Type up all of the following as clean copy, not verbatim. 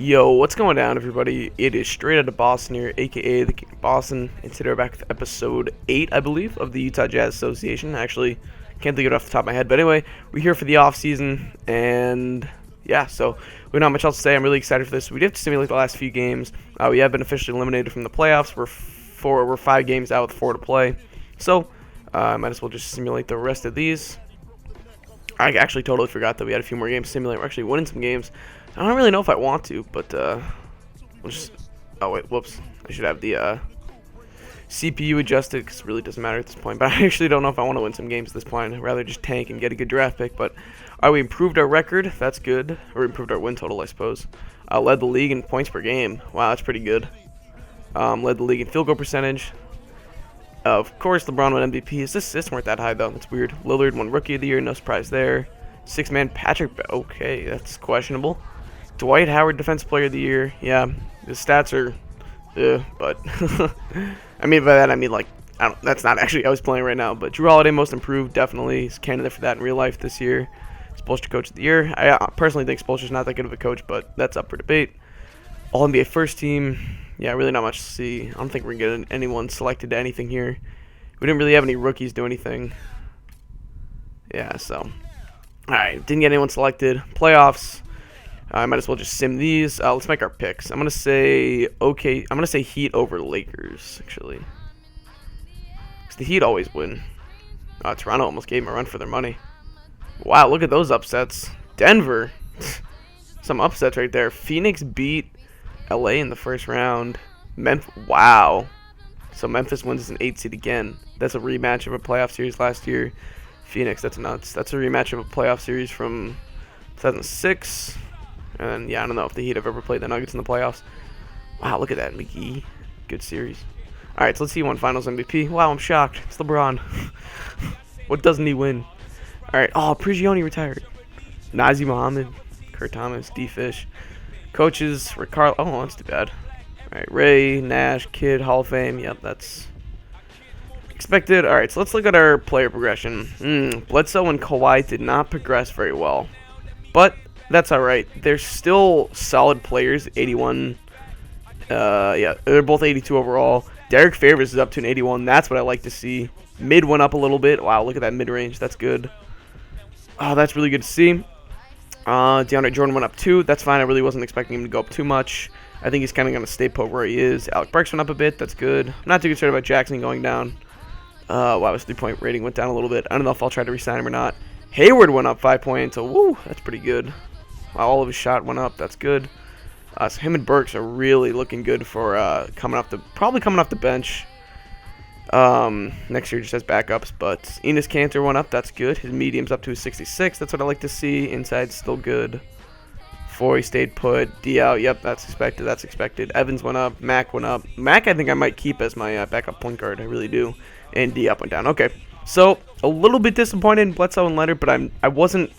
Yo, what's going down, everybody? It is straight out of Boston here, aka the King of Boston, and today we're back with episode 8, I believe, of the Utah Jazz Association. Actually, can't think of it off the top of my head, but anyway, we're here for the off-season, and yeah, so we don't have much else to say. I'm really excited for this. We did have to simulate the last few games. We have been officially eliminated from the playoffs. We're 5 games out with 4 to play, so might as well just simulate the rest of these. I actually totally forgot that we had a few more games to simulate. We're actually winning some games. I don't really know if I want to, but we'll just... Oh, wait, whoops. I should have the CPU adjusted, because it really doesn't matter at this point. But I actually don't know if I want to win some games at this point. I'd rather just tank and get a good draft pick. But we improved our record. That's good. Or improved our win total, I suppose. Led the league in points per game. Wow, that's pretty good. Led the league in field goal percentage. Of course, LeBron won MVP. His assists weren't that high, though. That's weird. Lillard won Rookie of the Year. No surprise there. Six-man Patrick. Okay, that's questionable. Dwight Howard, Defensive Player of the Year. Yeah, his stats are, but I mean by that I mean like that's not actually how he's playing right now. But Drew Holiday, Most Improved, definitely. He's candidate for that in real life this year. Spoelstra Coach of the Year. I personally think Spoelstra's not that good of a coach, but that's up for debate. All NBA First Team. Yeah, really not much to see. I don't think we're gonna get anyone selected to anything here. We didn't really have any rookies do anything. Yeah, so all right, didn't get anyone selected. Playoffs. I might as well just sim these. Let's make our picks. I'm gonna say Heat over Lakers, actually. 'Cause the Heat always win. Toronto almost gave them a run for their money. Wow, look at those upsets. Denver, some upsets right there. Phoenix beat LA in the first round. Wow. So Memphis wins as an 8 seed again. That's a rematch of a playoff series last year. Phoenix, that's nuts. That's a rematch of a playoff series from 2006. And yeah, I don't know if the Heat have ever played the Nuggets in the playoffs. Wow, look at that, McGee. Good series. All right, so let's see one Finals MVP. Wow, I'm shocked. It's LeBron. What doesn't he win? All right. Oh, Prigioni retired. Nazi Muhammad, Kurt Thomas, D. Fish. Coaches, Ricardo. Oh, that's too bad. All right, Ray, Nash, Kidd, Hall of Fame. Yep, that's expected. All right, so let's look at our player progression. Bledsoe and Kawhi did not progress very well, but that's all right. They're still solid players. 81. Yeah, they're both 82 overall. Derek Favors is up to an 81. That's what I like to see. Mid went up a little bit. Wow, look at that mid range. That's good. Oh, that's really good to see. DeAndre Jordan went up 2. That's fine. I really wasn't expecting him to go up too much. I think he's kind of going to stay put where he is. Alec Burks went up a bit. That's good. I'm not too concerned about Jackson going down. Wow, his 3-point rating went down a little bit. I don't know if I'll try to re-sign him or not. Hayward went up 5 points. So, woo, that's pretty good. Wow, all of his shot went up. That's good. So him and Burks are really looking good for probably coming off the bench next year just as backups. But Enes Kanter went up. That's good. His medium's up to a 66. That's what I like to see. Inside's still good. Foy stayed put. D out. Yep, that's expected. That's expected. Evans went up. Mac went up. Mac I think I might keep as my backup point guard. I really do. And D up went down. Okay. So a little bit disappointed in Bledsoe and Leonard, but I wasn't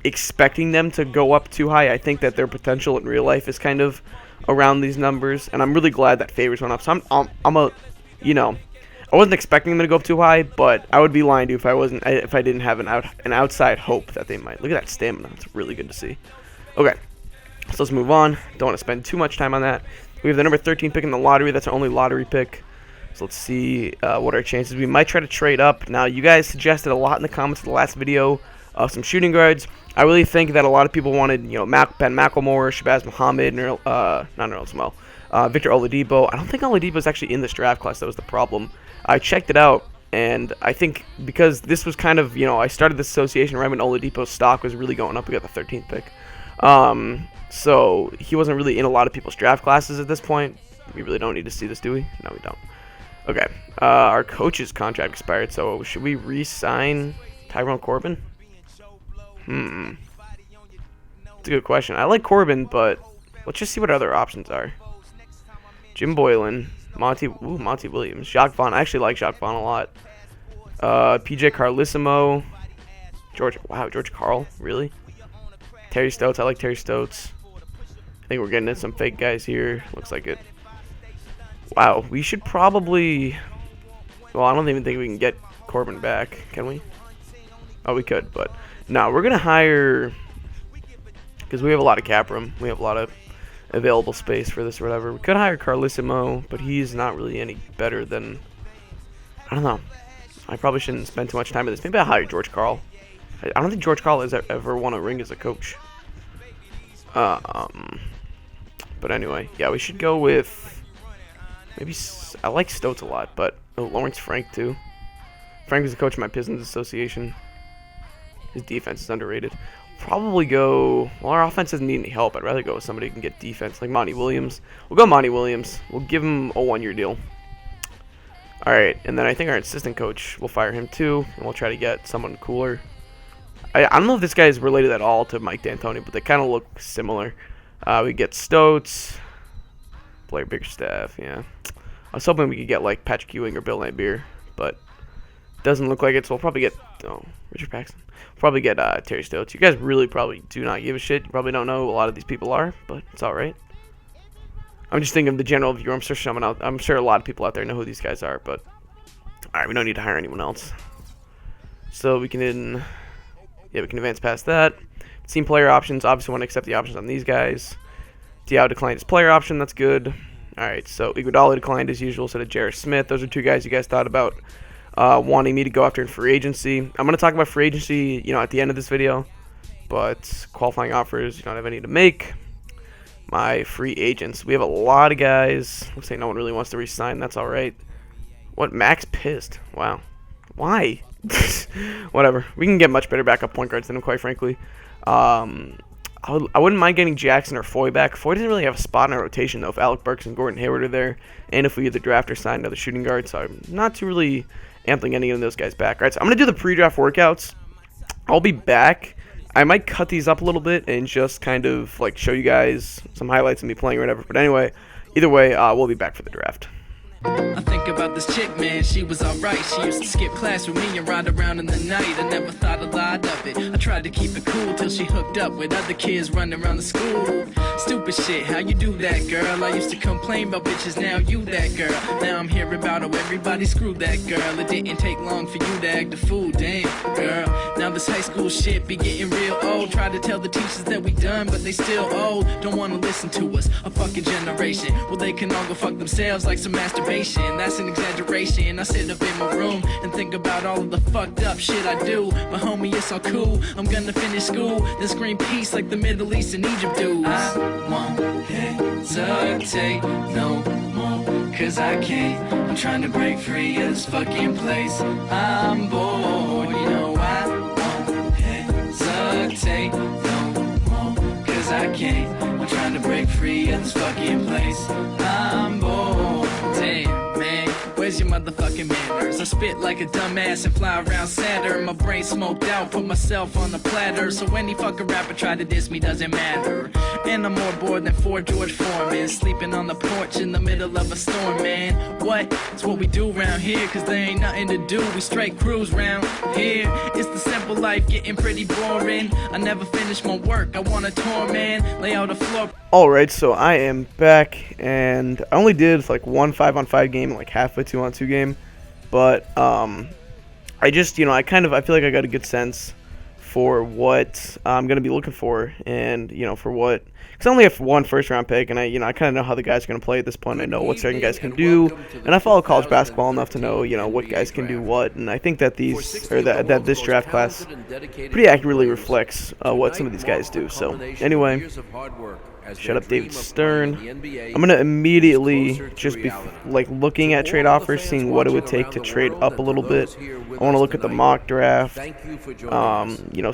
expecting them to go up too high. I think that their potential in real life is kind of around these numbers, and I'm really glad that Favors went up. So I wasn't expecting them to go up too high, but I would be lying to you if I didn't have an outside hope that they might. Look at that stamina. It's really good to see. Okay, so let's move on. Don't want to spend too much time on that. We have the number 13 pick in the lottery. That's our only lottery pick. So let's see what our chances. We might try to trade up. Now, you guys suggested a lot in the comments of the last video of some shooting guards. I really think that a lot of people wanted, Ben McLemore, Shabazz Muhammad, Victor Oladipo. I don't think Oladipo is actually in this draft class. That was the problem. I checked it out, and I think because this was kind of, I started this association right when Oladipo's stock was really going up. We got the 13th pick. So he wasn't really in a lot of people's draft classes at this point. We really don't need to see this, do we? No, we don't. Okay. Our coach's contract expired, so should we re-sign Tyrone Corbin? It's a good question. I like Corbin, but let's just see what other options are. Jim Boylan, Monty Williams, Jacques Vaughn. I actually like Jacques Vaughn a lot. PJ Carlissimo, George Karl, really? Terry Stotts. I like Terry Stotts. I think we're getting in some fake guys here. Looks like it. Wow, we should probably... Well, I don't even think we can get Corbin back. Can we? Oh, we could, but... No, we're going to hire... Because we have a lot of cap room. We have a lot of available space for this or whatever. We could hire Carlissimo, but he's not really any better than, I don't know. I probably shouldn't spend too much time with this. Maybe I'll hire George Karl. I don't think George Karl has ever won a ring as a coach. But anyway, yeah, we should go with maybe I like Stoats a lot, but Lawrence Frank too. Frank was the coach of my Pistons Association. His defense is underrated. Probably go. Well, our offense doesn't need any help. I'd rather go with somebody who can get defense, like Monty Williams. We'll go Monty Williams. We'll give him a 1-year deal. All right, and then I think our assistant coach, we'll fire him too, and we'll try to get someone cooler. I don't know if this guy is related at all to Mike D'Antoni, but they kind of look similar. We get Stoats, Blair Biggerstaff, yeah. I was hoping we could get like Patrick Ewing or Bill Laimbeer, but doesn't look like it, so we'll probably get Richard Paxson. We'll probably get Terry Stotts. You guys really probably do not give a shit. You probably don't know who a lot of these people are, but it's all right. I'm just thinking of the general view. I'm sure a lot of people out there know who these guys are, but all right, we don't need to hire anyone else. So we can advance past that. Team player options. Obviously, want to accept the options on these guys. Diao declined his player option. That's good. All right, so Iguodala declined as usual. So did J.R. Smith. Those are two guys you guys thought about wanting me to go after in free agency. I'm going to talk about free agency, at the end of this video. But qualifying offers, you don't have any to make. My free agents. We have a lot of guys. Looks like no one really wants to re-sign. That's all right. What? Max pissed. Wow. Why? Whatever. We can get much better backup point guards than him, quite frankly. I wouldn't mind getting Jackson or Foy back. Foy doesn't really have a spot in our rotation, though, if Alec Burks and Gordon Hayward are there, and if we either draft or sign another shooting guard, so I'm not too really amping any of those guys back. All right, so I'm going to do the pre-draft workouts. I'll be back. I might cut these up a little bit and just kind of like show you guys some highlights of me playing or whatever. But anyway, either way, we'll be back for the draft. I think about this chick, man, she was alright. She used to skip class with me and ride around in the night. I never thought a lot of it. I tried to keep it cool till she hooked up with other kids running around the school. Stupid shit, how you do that, girl? I used to complain about bitches, now you that girl. Now I'm hearing about how everybody screwed that girl. It didn't take long for you to act a fool, damn, girl. Now this high school shit be getting real old. Try to tell the teachers that we done, but they still old. Don't wanna listen to us, a fucking generation. Well, they can all go fuck themselves like some masturbation. That's an exaggeration. I sit up in my room and think about all of the fucked up shit I do. But homie, it's all cool. I'm gonna finish school, then scream peace like the Middle East and Egypt do. I won't hesitate no more, cause I can't. I'm trying to break free of this fucking place. I'm bored, I won't hesitate no more, cause I can't. I'm trying to break free of this fucking place. I'm bored. Damn, man, where's your motherfucking manners? I spit like a dumbass and fly around Saturn. My brain smoked out, put myself on the platter. So any fucking rapper try to diss me doesn't matter. And I'm more bored than 4 George Foreman, sleeping on the porch in the middle of a storm, man. What? It's what we do around here, cause there ain't nothing to do. We straight cruise round here. It's the simple life getting pretty boring. I never finish my work, I want a tour, man. Lay out a floor. Alright, so I am back, and I only did like one 5-on-5 game and like half a 2-on-2 game, but I just, I feel like I got a good sense for what I'm going to be looking for, and, for what, because I only have one first-round pick, and I kind of know how the guys are going to play at this point. I know what certain guys can do, and I follow college basketball enough to know, what guys can do what, and I think that that this draft class pretty accurately reflects what some of these guys do. So, anyway, shut up, David Stern. I'm going to immediately just be looking at trade offers, seeing what it would take to trade up a little bit. I want to look at the mock draft,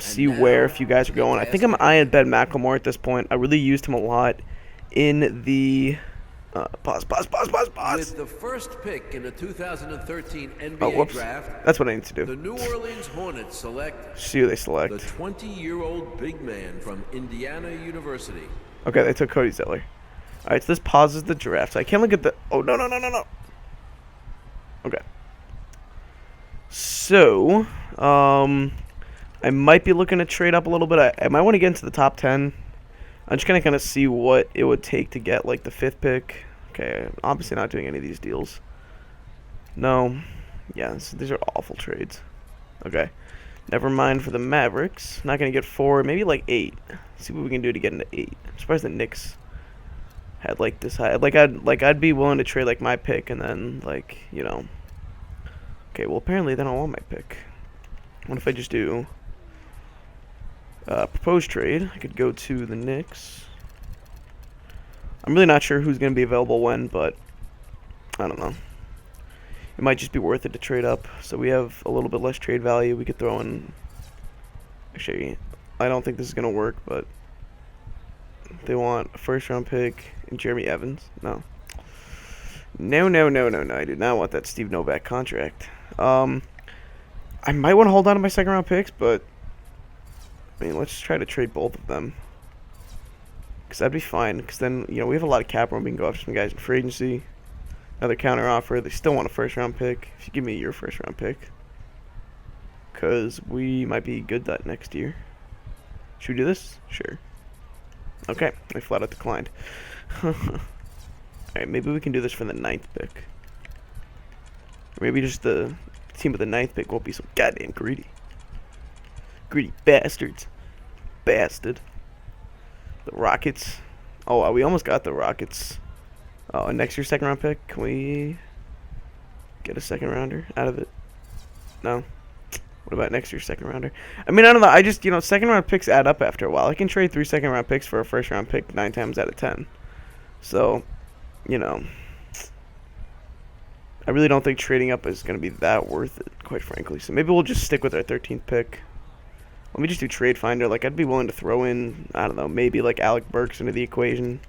see where a few guys are going. I think I'm eyeing Ben McLemore at this point. I really used him a lot in the pause. With the first pick in the 2013 NBA draft, that's what I need to do. The New Orleans Hornets select. See who they select. The 20-year-old big man from Indiana University. Okay, they took Cody Zeller. All right, so this pauses the draft. So I can't look at the. Oh no. Okay. So, I might be looking to trade up a little bit. I might want to get into the top 10. I'm just gonna kind of see what it would take to get like the 5th pick. Okay, obviously not doing any of these deals. No, yeah, these are awful trades. Okay, never mind for the Mavericks. Not gonna get 4, maybe like 8. See what we can do to get into 8. I'm surprised the Knicks had like this high. I'd be willing to trade like my pick and then like, you know. Okay, well apparently they don't want my pick. What if I just do proposed trade? I could go to the Knicks. I'm really not sure who's going to be available when, but I don't know. It might just be worth it to trade up. So we have a little bit less trade value. We could throw in... Actually, I don't think this is going to work, but they want a first-round pick and Jeremy Evans. No. No. I do not want that Steve Novak contract. I might want to hold on to my second-round picks, but... I mean, let's try to trade both of them. Because that'd be fine. Because then, you know, we have a lot of cap room. We can go after some guys in free agency. Another counter offer. They still want a first round pick. If you give me your first round pick. Because we might be good that next year. Should we do this? Sure. Okay. I flat out declined. Alright, maybe we can do this for the 9th pick. Or maybe just the team with the 9th pick won't be so goddamn greedy. Greedy bastards. Bastard. The Rockets. Oh, we almost got the Rockets. Oh, and next year's second round pick. Can we get a second rounder out of it? No. What about next year's second rounder? I mean, I don't know. I just, you know, second round picks add up after a while. I can trade 3 second round picks for a first round pick 9 times out of 10. So, you know, I really don't think trading up is going to be that worth it, quite frankly. So maybe we'll just stick with our 13th pick. Let me just do Trade Finder. Like, I'd be willing to throw in, I don't know, maybe like Alec Burks into the equation.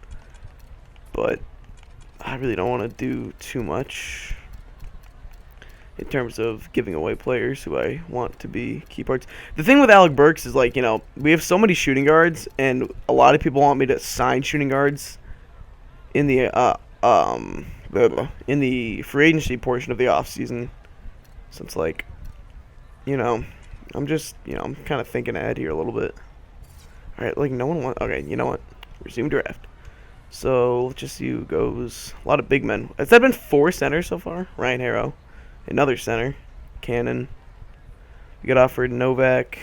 But I really don't want to do too much in terms of giving away players who I want to be key parts. The thing with Alec Burks is, like, you know, we have so many shooting guards, and a lot of people want me to sign shooting guards in the free agency portion of the offseason. So it's like, you know, I'm just, you know, I'm kind of thinking ahead here a little bit. All right, like, no one wants... Okay, you know what? Resume draft. So, let's just see who goes. A lot of big men. Has that been 4 centers so far? Ryan Harrow. Another center. Cannon. We got offered Novak.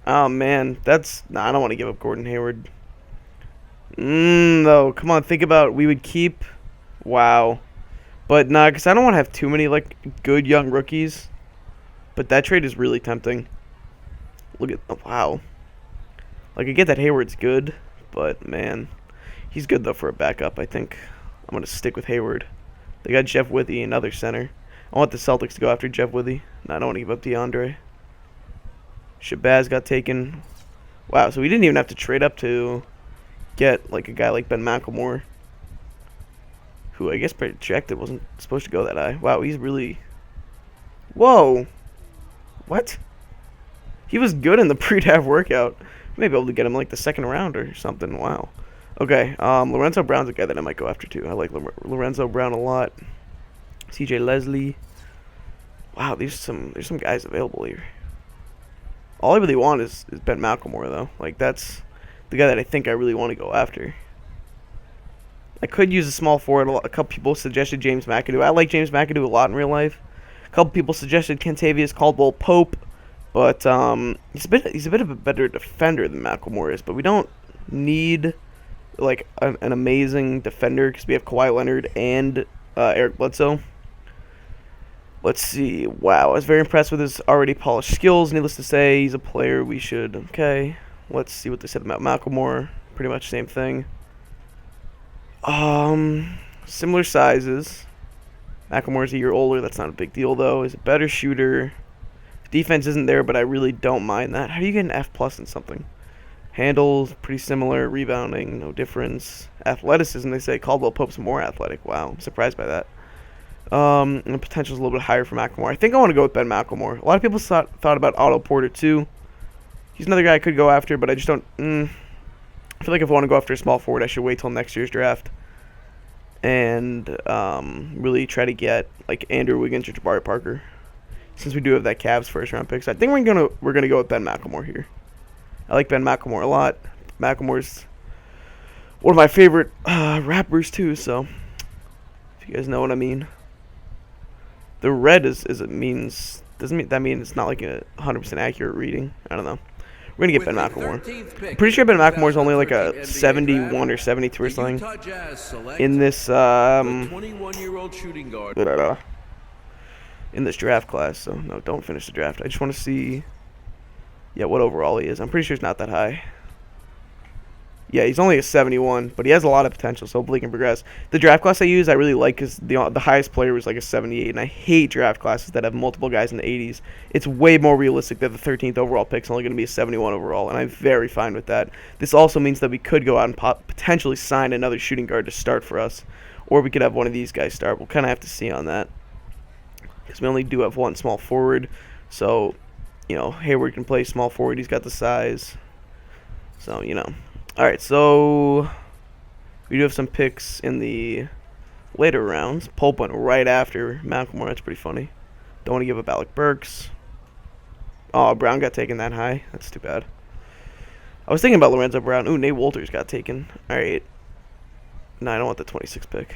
Oh, man. That's... Nah, I don't want to give up Gordon Hayward. No. Come on, think about... We would keep... Wow. But, nah, because I don't want to have too many, like, good young rookies. But that trade is really tempting. Look at... Oh, wow. Like, I get that Hayward's good, but, man. He's good, though, for a backup, I think. I'm going to stick with Hayward. They got Jeff Withey, another center. I want the Celtics to go after Jeff Withey. No, I don't want to give up DeAndre. Shabazz got taken. Wow, so we didn't even have to trade up to get, like, a guy like Ben McLemore, who I guess projected wasn't supposed to go that high. Wow, he's really... Whoa! What? He was good in the pre-draft workout. Maybe able to get him like the second round or something. Wow. Okay, Lorenzo Brown's a guy that I might go after too. I like Lorenzo Brown a lot. CJ Leslie. Wow, there's some guys available here. All I really want is Ben McLemore though. Like, that's the guy that I think I really want to go after. I could use a small forward. A couple people suggested James McAdoo. I like James McAdoo a lot in real life. A couple people suggested Kentavious Caldwell-Pope, but he's a bit of a better defender than McLemore is. But we don't need like an amazing defender because we have Kawhi Leonard and Eric Bledsoe. Let's see. Wow, I was very impressed with his already polished skills. Needless to say, he's a player we should. Okay, let's see what they said about McLemore. Pretty much same thing. Similar sizes. McLemore's a year older. That's not a big deal, though. He's a better shooter. Defense isn't there, but I really don't mind that. How do you get an F+ in something? Handles, pretty similar. Rebounding, no difference. Athleticism, they say Caldwell Pope's more athletic. Wow, I'm surprised by that. And the potential's a little bit higher for McLemore. I think I want to go with Ben McLemore. A lot of people thought about Otto Porter, too. He's another guy I could go after, but I just don't... I feel like if I want to go after a small forward, I should wait till next year's draft. And really try to get like Andrew Wiggins or Jabari Parker, since we do have that Cavs first round pick. So I think we're gonna go with Ben McLemore here. I like Ben McLemore a lot. McLemore's one of my favorite rappers too. So if you guys know what I mean. The red doesn't mean that mean it's not like a 100% accurate reading. I don't know. We're going to get Ben McLemore. I'm pretty sure Ben McLemore is only like a 71 or 72 or something in this, 21-year-old shooting guard. in this draft class. So, no, don't finish the draft. I just want to see, yeah, what overall he is. I'm pretty sure it's not that high. Yeah, he's only a 71, but he has a lot of potential, so hopefully he can progress. The draft class I use, I really like, because the highest player was like a 78, and I hate draft classes that have multiple guys in the 80s. It's way more realistic that the 13th overall pick is only going to be a 71 overall, and I'm very fine with that. This also means that we could go out and potentially sign another shooting guard to start for us, or we could have one of these guys start. We'll kind of have to see on that, because we only do have one small forward, so, you know, Hayward can play small forward. He's got the size, so, you know. Alright, so we do have some picks in the later rounds. Pope went right after McLemore. That's pretty funny. Don't want to give up Alec Burks. Oh, Brown got taken that high. That's too bad. I was thinking about Lorenzo Brown. Ooh, Nate Wolters got taken. Alright. No, I don't want the 26th pick.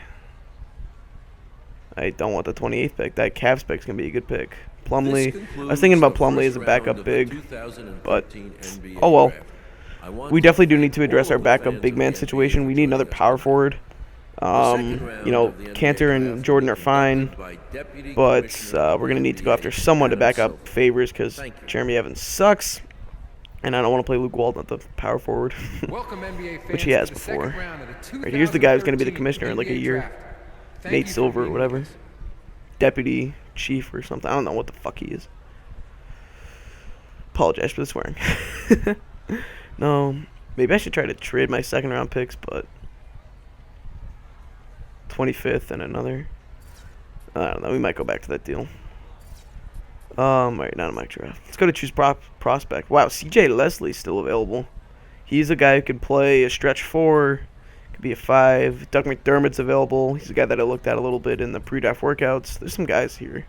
I don't want the 28th pick. That Cavs pick is going to be a good pick. Plumlee. I was thinking about Plumlee as a backup big. But, oh well. We definitely do need to address our backup big man situation. We need another power forward. You know, Cantor and Jordan are fine, but we're going to need to go after someone to back up Favors because Jeremy Evans sucks, and I don't want to play Luke Walton at the power forward, which he has before. Right, here's the guy who's going to be the commissioner in like a year. Nate Silver or whatever. Deputy chief or something. I don't know what the fuck he is. Apologize for the swearing. No, maybe I should try to trade my second round picks, but 25th and another. I don't know. We might go back to that deal. Alright, not a mock draft. Let's go to choose prospect. Wow, CJ Leslie's still available. He's a guy who could play a stretch 4, could be a 5. Doug McDermott's available. He's a guy that I looked at a little bit in the pre-draft workouts. There's some guys here.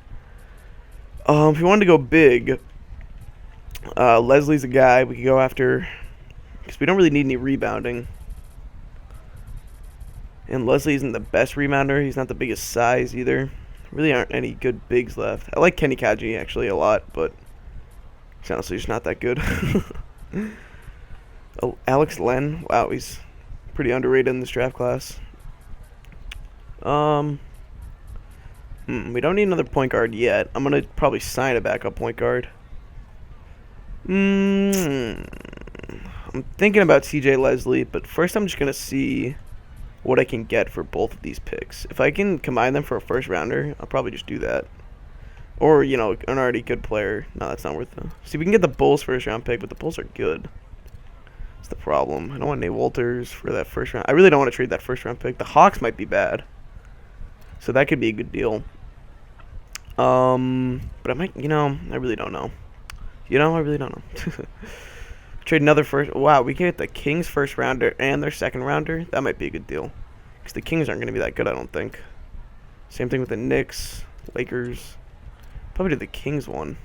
If you wanted to go big, Leslie's a guy we could go after. Because we don't really need any rebounding. And Leslie isn't the best rebounder. He's not the biggest size either. Really aren't any good bigs left. I like Kenny Kaji actually a lot, but he's honestly just not that good. Oh, Alex Len. Wow, he's pretty underrated in this draft class. We don't need another point guard yet. I'm going to probably sign a backup point guard. I'm thinking about CJ Leslie, but first I'm just going to see what I can get for both of these picks. If I can combine them for a first rounder, I'll probably just do that. Or, you know, an already good player. No, that's not worth it. See, we can get the Bulls first round pick, but the Bulls are good. That's the problem. I don't want Nate Wolters for that first round. I really don't want to trade that first round pick. The Hawks might be bad. So that could be a good deal. But I might, you know, I really don't know. You know, I really don't know. Trade another first. Wow, we can get the Kings first rounder and their second rounder. That might be a good deal. Because the Kings aren't going to be that good, I don't think. Same thing with the Knicks, Lakers. Probably do the Kings one.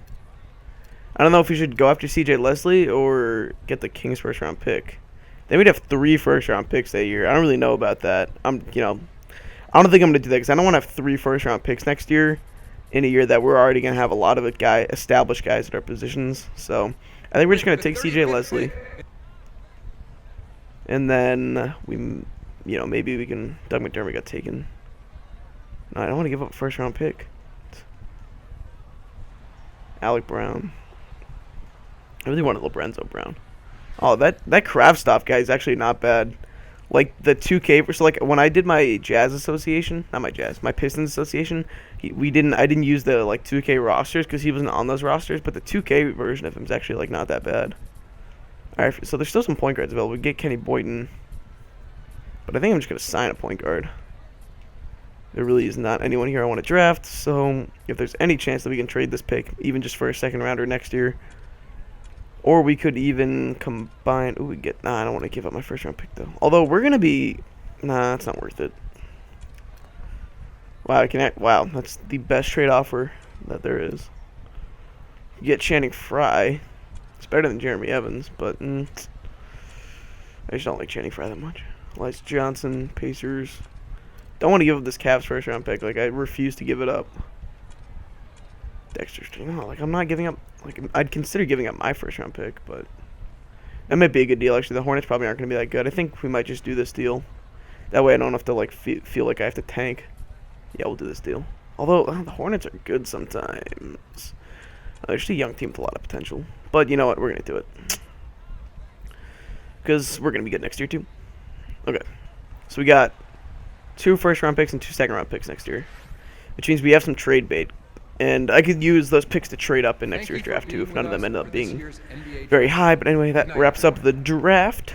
I don't know if we should go after CJ Leslie or get the Kings first round pick. Then we'd have 3 first round picks that year. I don't really know about that. I don't think I'm going to do that because I don't want to have 3 first round picks next year in a year that we're already going to have a lot of established guys at our positions. So I think we're just going to take CJ Leslie. And then maybe we can. Doug McDermott got taken. No, I don't want to give up a first round pick. Alec Brown. I really wanted Lorenzo Brown. Oh, that Kravtsov guy is actually not bad. Like the 2K, so like when I did my Jazz association, not my Jazz, my Pistons association, I didn't use the like 2K rosters because he wasn't on those rosters, but the 2K version of him is actually like not that bad. All right, so there's still some point guards available. We get Kenny Boynton, but I think I'm just gonna sign a point guard. There really is not anyone here I want to draft, so if there's any chance that we can trade this pick, even just for a second rounder next year, or we could even combine. Ooh, I don't want to give up my first round pick though. Although we're gonna be, it's not worth it. Wow, wow, that's the best trade offer that there is. You get Channing Frye. It's better than Jeremy Evans, but I just don't like Channing Frye that much. Elias Johnson, Pacers. Don't want to give up this Cavs first round pick. Like I refuse to give it up. Dexter String. No, like I'm not giving up. Like I'd consider giving up my first round pick, but That might be a good deal, actually. The Hornets probably aren't going to be that good. I think we might just do this deal. That way I don't have to, like, feel like I have to tank. Yeah, we'll do this deal. Although, the Hornets are good sometimes. They're just a young team with a lot of potential. But you know what? We're going to do it. Because we're going to be good next year, too. Okay. So we got 2 first-round picks and 2 second-round picks next year. Which means we have some trade bait. And I could use those picks to trade up in next year's draft, too, if none of them end up being very high. But anyway, that wraps up the draft.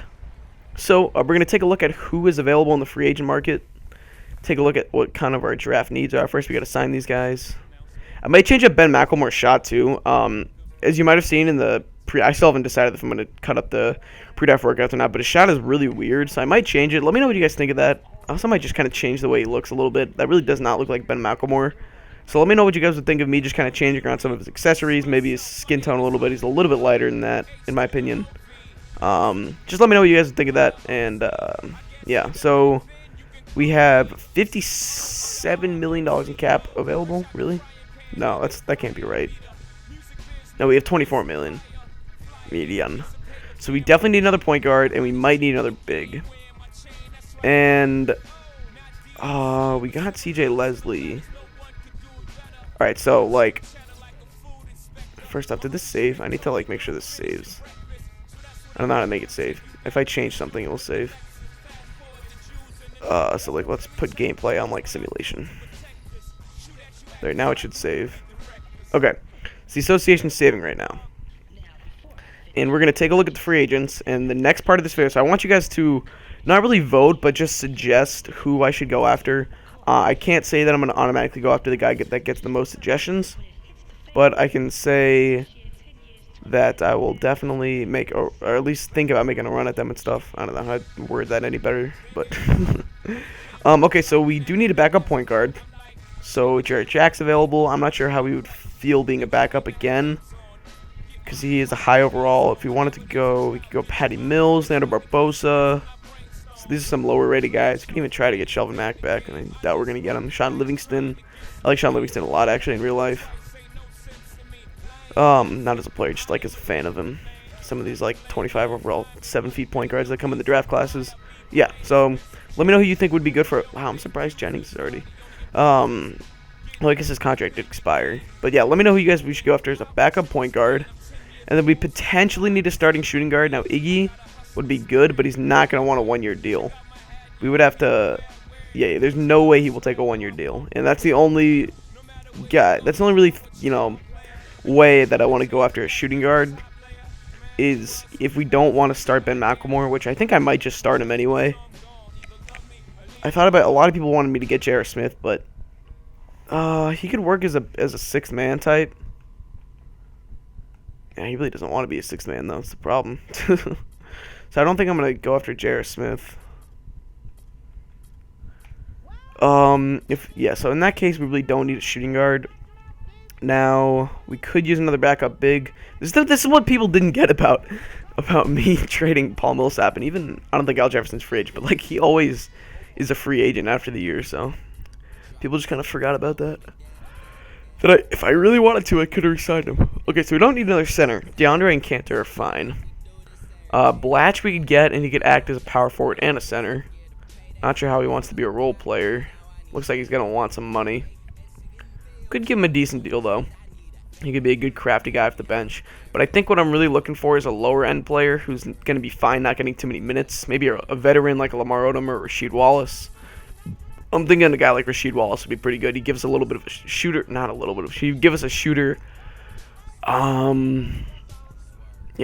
So we're going to take a look at who is available in the free agent market. Take a look at what kind of our draft needs are. First, we got to sign these guys. I might change up Ben McLemore's shot, too. As you might have seen in the I still haven't decided if I'm going to cut up the pre-draft workouts or not, but his shot is really weird, so I might change it. Let me know what you guys think of that. I also might just kind of change the way he looks a little bit. That really does not look like Ben McLemore. So let me know what you guys would think of me just kind of changing around some of his accessories, maybe his skin tone a little bit. He's a little bit lighter than that, in my opinion. Just let me know what you guys would think of that. And, yeah, so we have $57 million in cap available. Really? No, that can't be right. No, we have $24 million. Median. So we definitely need another point guard, and we might need another big. And, we got CJ Leslie. Alright, so, like, first off, did this save? I need to, like, make sure this saves. I don't know how to make it save. If I change something, it will save. So, like, let's put gameplay on, like, simulation. There, now it should save. Okay, so the association's saving right now. And we're going to take a look at the free agents, and the next part of this video, so I want you guys to not really vote, but just suggest who I should go after. I can't say that I'm going to automatically go after the guy that gets the most suggestions, but I can say that I will definitely make, or at least think about making a run at them and stuff. I don't know how to word that any better, but okay, so we do need a backup point guard. So Jarrett Jack's available. I'm not sure how we would feel being a backup again, because he is a high overall. If we wanted to go, we could go Patty Mills, Leandro Barbosa. So these are some lower rated guys. We can even try to get Shelvin Mack back, and I doubt we're going to get him. Sean Livingston. I like Sean Livingston a lot, actually, in real life. Not as a player, just like as a fan of him. Some of these, like, 25 overall, 7 feet point guards that come in the draft classes. Yeah, so let me know who you think would be good for. Wow, I'm surprised Jennings is already. Well, I guess his contract did expire. But yeah, let me know who you guys we should go after as a backup point guard. And then we potentially need a starting shooting guard. Now, Iggy would be good, but he's not going to want a 1-year deal. We would have to... Yeah, there's no way he will take a 1-year deal. And that's the only guy... That's the only really, you know, way that I want to go after a shooting guard is if we don't want to start Ben McLemore, which I think I might just start him anyway. I thought about... A lot of people wanted me to get J.R. Smith, but... he could work as a sixth man type. Yeah, he really doesn't want to be a sixth man, though. That's the problem. So I don't think I'm going to go after J.R. Smith. So in that case, we really don't need a shooting guard. Now, we could use another backup big. This is what people didn't get about me trading Paul Millsap. And even, I don't think Al Jefferson's free agent, but, like, he always is a free agent after the year, so... People just kind of forgot about that. If I really wanted to, I could have re-signed him. Okay, so we don't need another center. DeAndre and Cantor are fine. Blatch we could get, and he could act as a power forward and a center. Not sure how he wants to be a role player. Looks like he's going to want some money. Could give him a decent deal, though. He could be a good crafty guy off the bench. But I think what I'm really looking for is a lower-end player who's going to be fine not getting too many minutes. Maybe a veteran like a Lamar Odom or Rasheed Wallace. I'm thinking a guy like Rasheed Wallace would be pretty good. He gives us a little bit of a shooter. Not a little bit of... He'd give us a shooter. Yeah,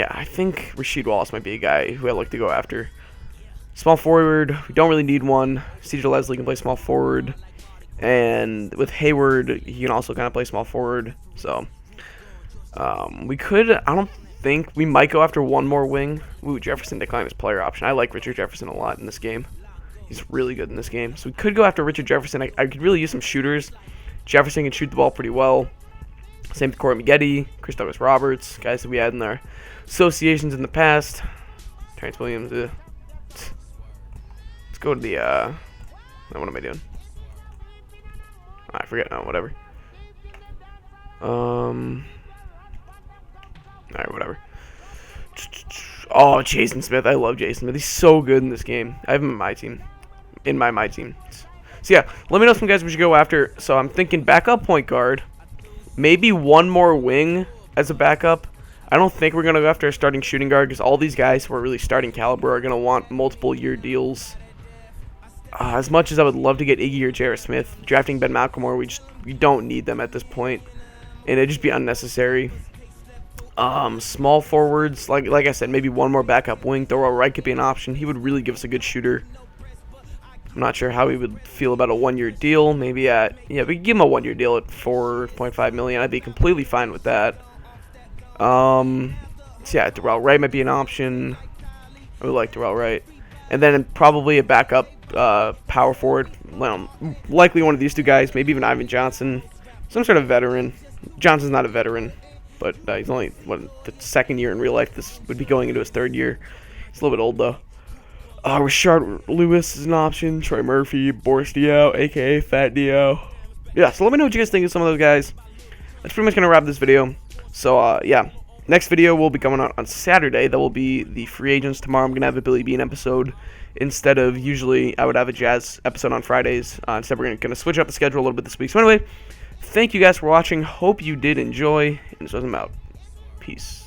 I think Rasheed Wallace might be a guy who I'd like to go after. Small forward. We don't really need one. CJ Leslie can play small forward. And with Hayward, he can also kind of play small forward. So, we could... I don't think... We might go after one more wing. Ooh, Jefferson declined his player option. I like Richard Jefferson a lot in this game. He's really good in this game. So we could go after Richard Jefferson. I could really use some shooters. Jefferson can shoot the ball pretty well. Same with Corey Maggette, Chris Douglas Roberts, guys that we had in our associations in the past. Terrence Williams. Let's go to the... what am I doing? I forget now, whatever. Alright, whatever. Oh, Jason Smith. I love Jason Smith. He's so good in this game. I have him in my team. In my team. So, yeah, let me know some guys we should go after. So, I'm thinking backup point guard. Maybe one more wing as a backup. I don't think we're going to go after a starting shooting guard because all these guys who are really starting caliber are going to want multiple-year deals. As much as I would love to get Iggy or J.R. Smith, drafting Ben McLemore, we don't need them at this point, and it'd just be unnecessary. Small forwards, like I said, maybe one more backup wing. Thorwell Wright could be an option. He would really give us a good shooter. I'm not sure how he would feel about a one-year deal. Maybe we could give him a one-year deal at $4.5 million. I'd be completely fine with that. So yeah, Thorwell Wright might be an option. I would like Thorwell Wright, and then probably a backup power forward. Well, likely one of these two guys, maybe even Ivan Johnson, some sort of veteran. Johnson's not a veteran, but he's only the second year in real life. This would be going into his third year. He's a little bit old though. Rashard Lewis is an option. Troy Murphy, Boris Diaw, aka Fat Diaw. Yeah, so let me know what you guys think of some of those guys. That's pretty much gonna wrap this video. So yeah, next video will be coming out on Saturday. That will be the free agents. Tomorrow I'm gonna have a Billy Beane episode instead of usually I would have a Jazz episode on Fridays. Instead we're gonna switch up the schedule a little bit this week. So anyway, thank you guys for watching. Hope you did enjoy, and this was out. Peace.